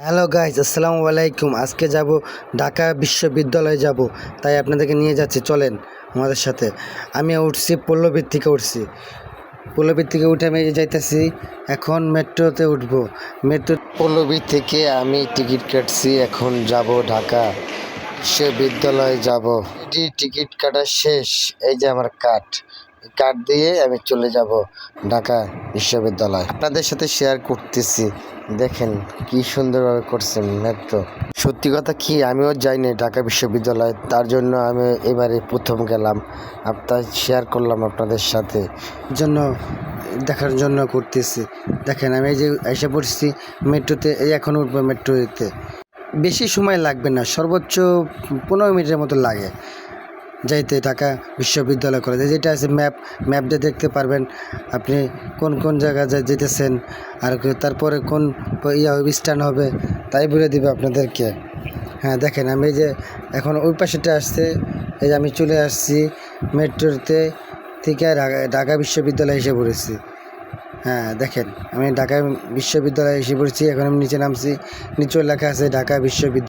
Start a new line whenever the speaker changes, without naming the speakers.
Hello guys, আসসালামু আলাইকুম। আজকে যাব ঢাকা বিশ্ববিদ্যালয়ে যাব, তাই আপনাদেরকে নিয়ে যাচ্ছি, চলেন আমাদের সাথে। আমি উঠছি পল্লবীর থেকে, পল্লবীর থেকে উঠে আমি যাইতেছি এখন মেট্রোতে উঠবো। পল্লবী থেকে আমি টিকিট কাটছি, এখন যাব ঢাকা বিশ্ববিদ্যালয়ে যাব। এটি টিকিট কাটা শেষ, এই যে আমার কার্ড দিয়ে আমি চলে যাব ঢাকা বিশ্ববিদ্যালয়। আপনাদের সাথে শেয়ার করতেছি, দেখেন কি সুন্দরভাবে করছেন মেট্রো। সত্যি কথা কি, আমিও যাইনি ঢাকা বিশ্ববিদ্যালয়, তার জন্য আমি এবারে প্রথম গেলাম, আপনার শেয়ার করলাম আপনাদের সাথে জন্য, দেখার জন্য করতেছি। দেখেন আমি এই যে এসে পড়ছি মেট্রোতে, এই এখন উঠবো মেট্রোতে। বেশি সময় লাগবে না, সর্বোচ্চ 15 মিনিটের মতো লাগে যাইতে ঢাকা বিশ্ববিদ্যালয় কলেজে। যেটা আছে ম্যাপ দিয়ে দেখতে পারবেন আপনি কোন কোন জায়গায় যেতেছেন, আর তারপরে কোন স্ট্যান্ড হবে তাই বলে দিবে আপনাদেরকে। হ্যাঁ দেখেন, আমি এই যে এখন ওই পাশেটা আসছে, এই যে আমি চলে আসছি মেট্রোতে থেকে ঢাকা বিশ্ববিদ্যালয়ে এসে পড়েছি। হ্যাঁ দেখেন, আমি ঢাকা বিশ্ববিদ্যালয়ে এসে পড়েছি, এখন আমি নিচে নামছি, নিচে লেখা আছে ঢাকা বিশ্ববিদ্যালয়।